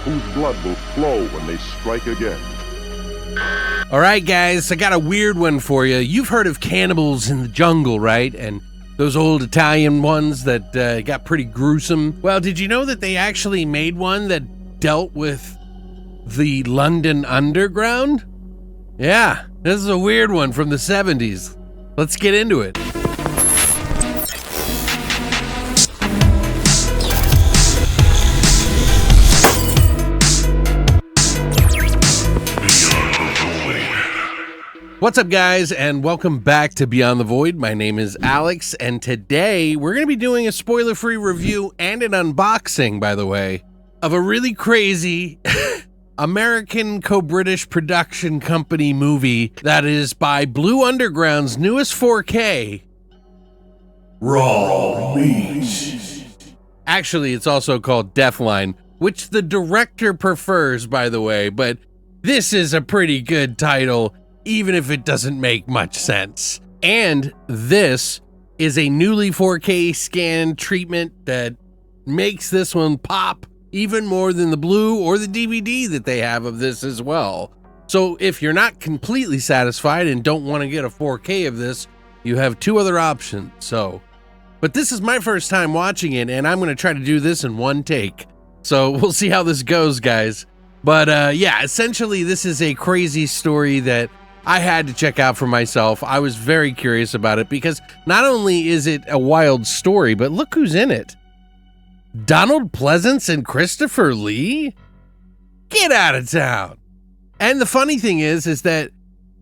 whose blood will flow when they strike again. All right, guys, I got a weird one for you. You've heard of Cannibals in the Jungle, right? And those old Italian ones that got pretty gruesome. Well, did you know that they actually made one that dealt with the London Underground? Yeah, this is a weird one from the 70s. Let's get into it. What's up, guys, and welcome back to Beyond the Void. My name is Alex, and today we're going to be doing a spoiler-free review and an unboxing, by the way, of a really crazy American co-British production company movie that is by Blue Underground's newest 4K, Raw Meat. Actually, it's also called Deathline, which the director prefers, by the way, but this is a pretty good title, even if it doesn't make much sense. And this is a newly 4K scan treatment that makes this one pop even more than the Blu or the DVD that they have of this as well. So if you're not completely satisfied and don't want to get a 4K of this, you have two other options. But this is my first time watching it, and I'm going to try to do this in one take. So we'll see how this goes, guys. But yeah, essentially this is a crazy story that I had to check out for myself. I was very curious about it because not only is it a wild story, but look who's in it. Donald Pleasence and Christopher Lee? Get out of town. And the funny thing is that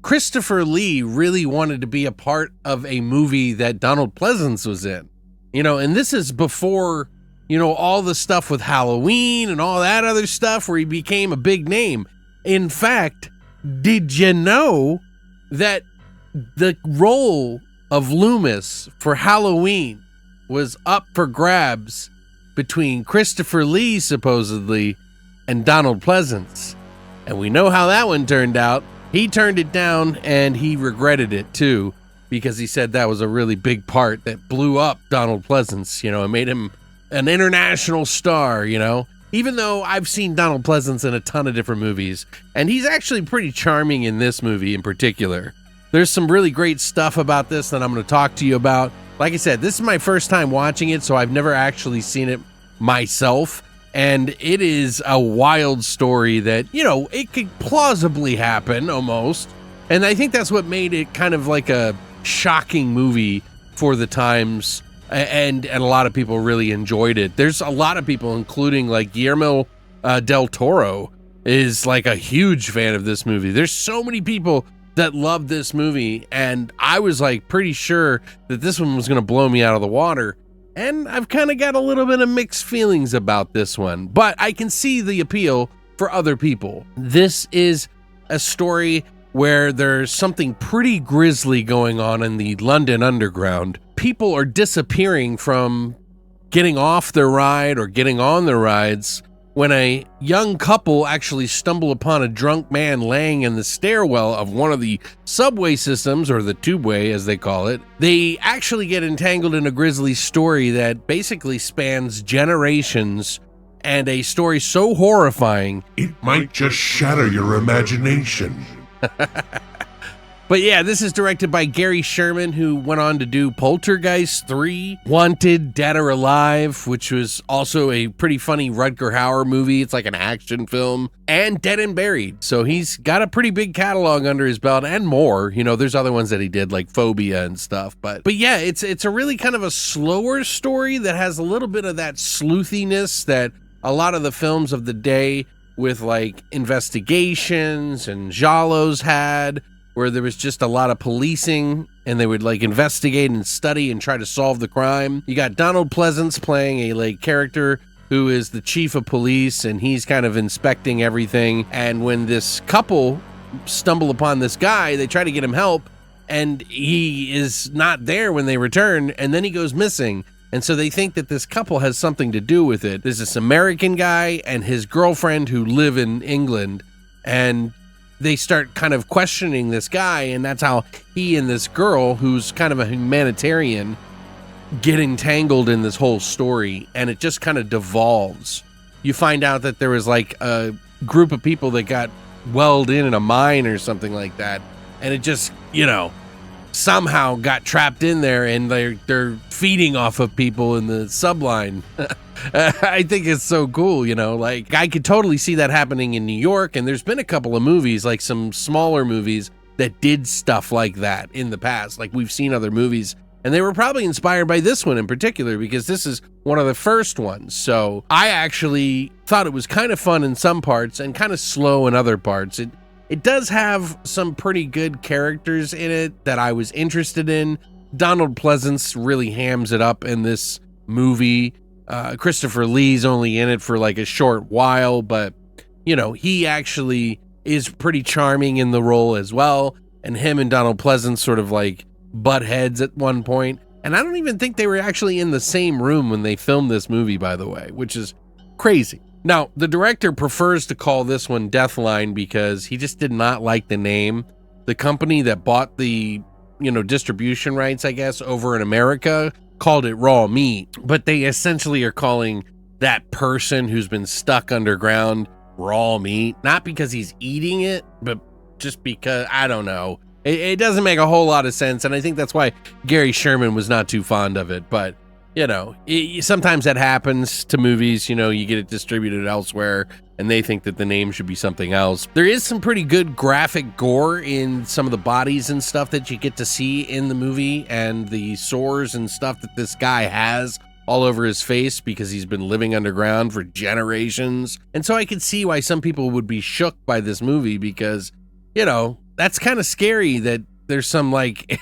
Christopher Lee really wanted to be a part of a movie that Donald Pleasence was in. And this is before, all the stuff with Halloween and all that other stuff where he became a big name. In fact, did you know that the role of Loomis for Halloween was up for grabs between Christopher Lee, supposedly, and Donald Pleasence? And we know how that one turned out. He turned it down, and he regretted it, too, because he said that was a really big part that blew up Donald Pleasence, and made him an international star, Even though I've seen Donald Pleasence in a ton of different movies, and he's actually pretty charming in this movie in particular. There's some really great stuff about this that I'm going to talk to you about. Like I said, this is my first time watching it, so I've never actually seen it myself, and it is a wild story that, it could plausibly happen almost, and I think that's what made it kind of like a shocking movie for the times. And a lot of people really enjoyed it. There's a lot of people, including like Guillermo del Toro, is like a huge fan of this movie. There's so many people that love this movie, and I was like pretty sure that this one was going to blow me out of the water. And I've kind of got a little bit of mixed feelings about this one, but I can see the appeal for other people. This is a story where there's something pretty grisly going on in the London Underground. People are disappearing from getting off their ride or getting on their rides when a young couple actually stumble upon a drunk man laying in the stairwell of one of the subway systems, or the tubeway as they call it. They actually get entangled in a grisly story that basically spans generations, and a story so horrifying it might just shatter your imagination. But yeah, this is directed by Gary Sherman, who went on to do Poltergeist 3, Wanted, Dead or Alive, which was also a pretty funny Rutger Hauer movie. It's like an action film, and Dead and Buried. So he's got a pretty big catalog under his belt and more. There's other ones that he did like Phobia and stuff. But yeah, it's a really kind of a slower story that has a little bit of that sleuthiness that a lot of the films of the day with like investigations and giallos had, where there was just a lot of policing and they would like investigate and study and try to solve the crime. You got Donald Pleasence playing a like character who is the chief of police, and he's kind of inspecting everything. And when this couple stumble upon this guy, they try to get him help, and he is not there when they return, and then he goes missing. And so they think that this couple has something to do with it. There's this American guy and his girlfriend who live in England, and they start kind of questioning this guy, and that's how he and this girl, who's kind of a humanitarian, get entangled in this whole story, and it just kind of devolves you find out that there was like a group of people that got welled in a mine or something like that, and it just, somehow got trapped in there, and they're feeding off of people in the subline. I think it's so cool, like I could totally see that happening in New York, and there's been a couple of movies, like some smaller movies that did stuff like that in the past. Like we've seen other movies, and they were probably inspired by this one in particular because this is one of the first ones. So I actually thought it was kind of fun in some parts and kind of slow in other parts. It does have some pretty good characters in it that I was interested in. Donald Pleasance really hams it up in this movie. Christopher Lee's only in it for like a short while, but he actually is pretty charming in the role as well. And him and Donald Pleasance sort of like butt heads at one point. And I don't even think they were actually in the same room when they filmed this movie, by the way, which is crazy. Now, the director prefers to call this one Deathline because he just did not like the name. The company that bought the, distribution rights, I guess, over in America called it Raw Meat, but they essentially are calling that person who's been stuck underground raw meat, not because he's eating it, but just because, I don't know. It doesn't make a whole lot of sense, and I think that's why Gary Sherman was not too fond of it, but sometimes that happens to movies. You get it distributed elsewhere and they think that the name should be something else. There is some pretty good graphic gore in some of the bodies and stuff that you get to see in the movie, and the sores and stuff that this guy has all over his face because he's been living underground for generations. And so I could see why some people would be shook by this movie because, that's kind of scary that there's some like,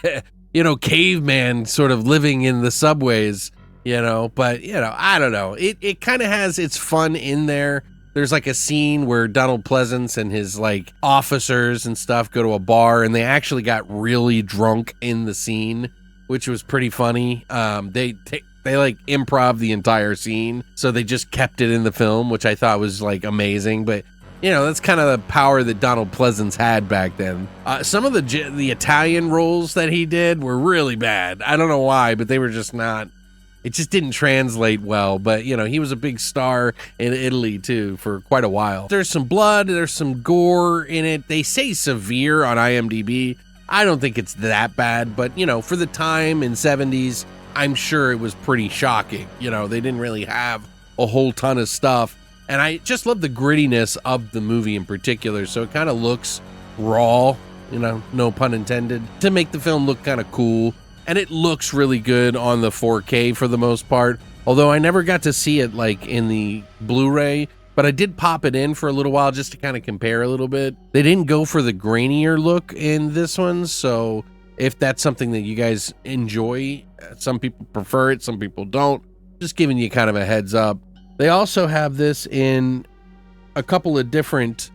caveman sort of living in the subways. But I don't know. It kind of has its fun in there. There's like a scene where Donald Pleasance and his like officers and stuff go to a bar, and they actually got really drunk in the scene, which was pretty funny. They like improv the entire scene, so they just kept it in the film, which I thought was like amazing. But that's kind of the power that Donald Pleasance had back then. Some of the Italian roles that he did were really bad. I don't know why, but they were just not. It just didn't translate well, but he was a big star in Italy too for quite a while. There's some blood, there's some gore in it. They say severe on IMDb. I don't think it's that bad, but for the time in 70s, I'm sure it was pretty shocking. They didn't really have a whole ton of stuff, and I just love the grittiness of the movie in particular. So it kind of looks raw, no pun intended, to make the film look kind of cool. And it looks really good on the 4K for the most part, although I never got to see it like in the Blu-ray, but I did pop it in for a little while just to kind of compare a little bit. They didn't go for the grainier look in this one, so if that's something that you guys enjoy, some people prefer it, some people don't, just giving you kind of a heads up. They also have this in a couple of different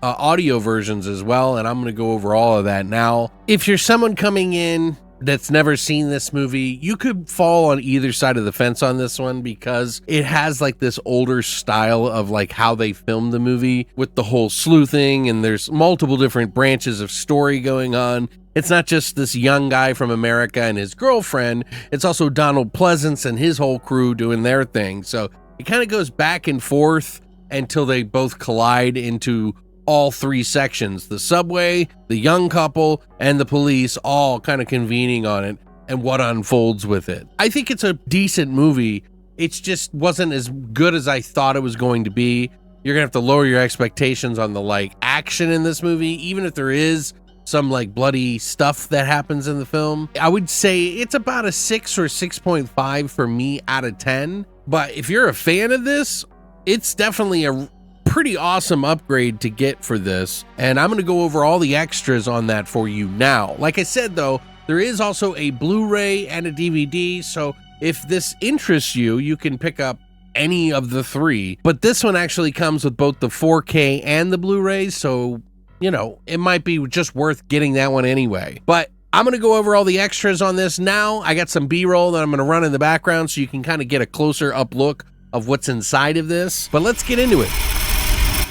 audio versions as well, and I'm going to go over all of that now. If you're someone coming in that's never seen this movie, you could fall on either side of the fence on this one because it has like this older style of like how they filmed the movie with the whole sleuthing, and there's multiple different branches of story going on. It's not just this young guy from America and his girlfriend, it's also Donald Pleasance and his whole crew doing their thing. So it kind of goes back and forth until they both collide into all three sections: the subway, the young couple, and the police, all kind of convening on it and what unfolds with it. I think it's a decent movie. It just wasn't as good as I thought it was going to be. You're gonna have to lower your expectations on the like action in this movie, even if there is some like bloody stuff that happens in the film. I would say it's about a 6 or 6.5 for me out of 10. But if you're a fan of this, it's definitely a pretty awesome upgrade to get for this, and I'm going to go over all the extras on that for you now. Like I said though, there is also a Blu-ray and a DVD, so if this interests you, you can pick up any of the three, but this one actually comes with both the 4K and the Blu-ray, so it might be just worth getting that one anyway. But I'm going to go over all the extras on this now. I got some B-roll that I'm going to run in the background so you can kind of get a closer up look of what's inside of this, but let's get into it.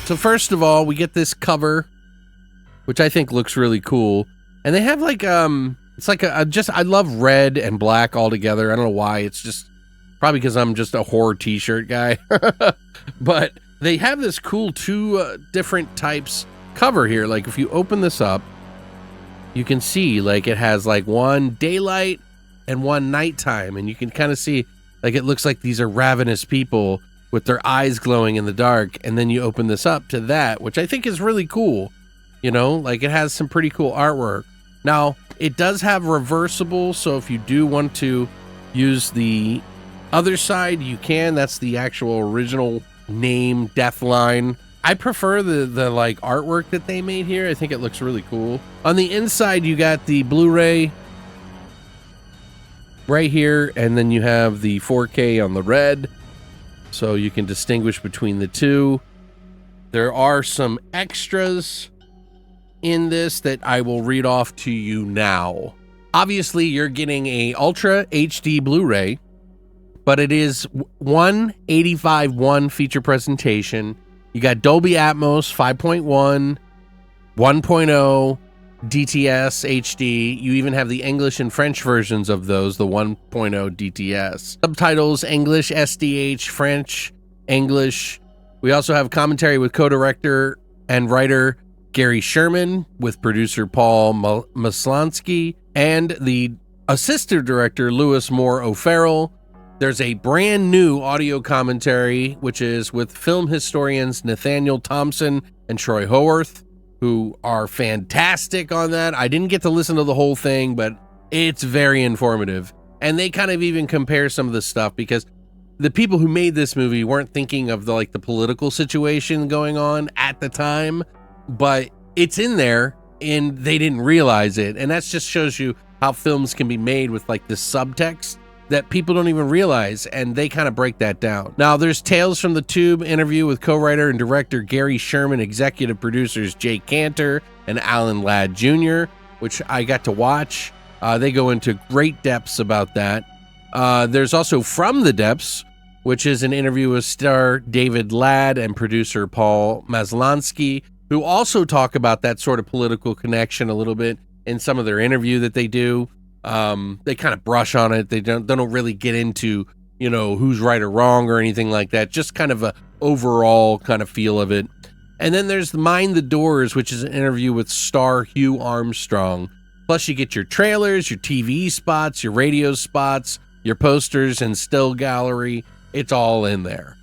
So first of all, we get this cover, which I think looks really cool. And they have like, it's like I love red and black all together. I don't know why. It's just Probably because I'm just a horror t-shirt guy. But they have this cool two different types cover here. Like if you open this up, you can see like it has like one daylight and one nighttime. And you can kind of see like it looks like these are ravenous people with their eyes glowing in the dark. And then you open this up to that, which I think is really cool. You know, like it has some pretty cool artwork. Now, it does have reversible. So if you do want to use the other side, you can. That's the actual original name, Deathline. I prefer the like artwork that they made here. I think it looks really cool. On the inside, you got the Blu-ray right here, and then you have the 4K on the red, so you can distinguish between the two. There are some extras in this that I will read off to you now. Obviously, you're getting a Ultra HD Blu-ray, but it is 185.1 feature presentation. You got Dolby Atmos 5.1, 1.0, DTS HD. You even have the English and French versions of those, the 1.0 DTS. Subtitles, English, SDH, French, English. We also have commentary with co-director and writer Gary Sherman, with producer Paul Maslansky, and the assistant director Louis Moore O'Farrell. There's a brand new audio commentary, which is with film historians Nathaniel Thompson and Troy Howarth, who are fantastic on that. I didn't get to listen to the whole thing, but it's very informative. And they kind of even compare some of the stuff, because the people who made this movie weren't thinking of the political situation going on at the time, but it's in there and they didn't realize it. And that just shows you how films can be made with like this subtext that people don't even realize, and they kind of break that down. Now, there's Tales from the Tube interview with co-writer and director Gary Sherman, executive producers Jake Cantor and Alan Ladd Jr., which I got to watch. They go into great depths about that. There's also From the Depths, which is an interview with star David Ladd and producer Paul Maslansky, who also talk about that sort of political connection a little bit in some of their interview that they do. They kind of brush on it. They don't really get into, you know, who's right or wrong or anything like that. Just kind of a overall kind of feel of it. And then there's Mind the Doors, which is an interview with star Hugh Armstrong. Plus you get your trailers, your TV spots, your radio spots, your posters and still gallery. It's all in there.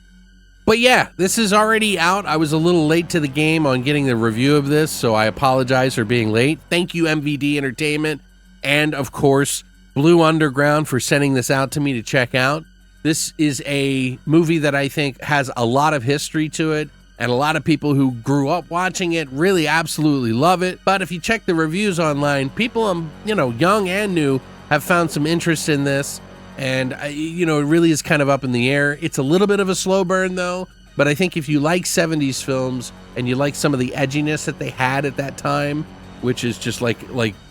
But yeah, this is already out. I was a little late to the game on getting the review of this, so I apologize for being late. Thank you, MVD Entertainment. And, of course, Blue Underground for sending this out to me to check out. This is a movie that I think has a lot of history to it, and a lot of people who grew up watching it really absolutely love it. But if you check the reviews online, people, young and new, have found some interest in this. And, it really is kind of up in the air. It's a little bit of a slow burn, though. But I think if you like 70s films and you like some of the edginess that they had at that time, which is just like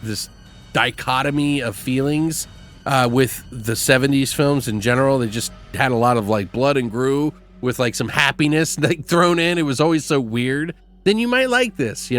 this dichotomy of feelings with the 70s films in general. They just had a lot of like blood and gru with like some happiness like thrown in. It was always so weird. Then you might like this,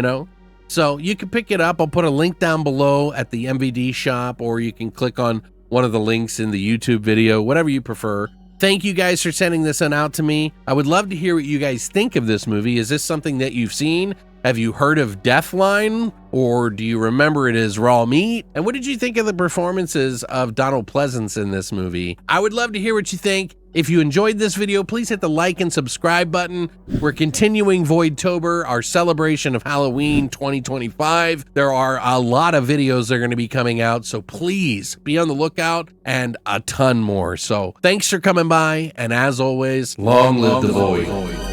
So you can pick it up. I'll put a link down below at the MVD shop, or you can click on one of the links in the YouTube video, whatever you prefer. Thank you guys for sending this one out to me. I would love to hear what you guys think of this movie. Is this something that you've seen? Have you heard of Deathline, or do you remember it as Raw Meat? And what did you think of the performances of Donald Pleasance in this movie? I would love to hear what you think. If you enjoyed this video, please hit the like and subscribe button. We're continuing Voidtober, our celebration of Halloween 2025. There are a lot of videos that are going to be coming out, so please be on the lookout, and a ton more. So thanks for coming by, and as always, long live the Void.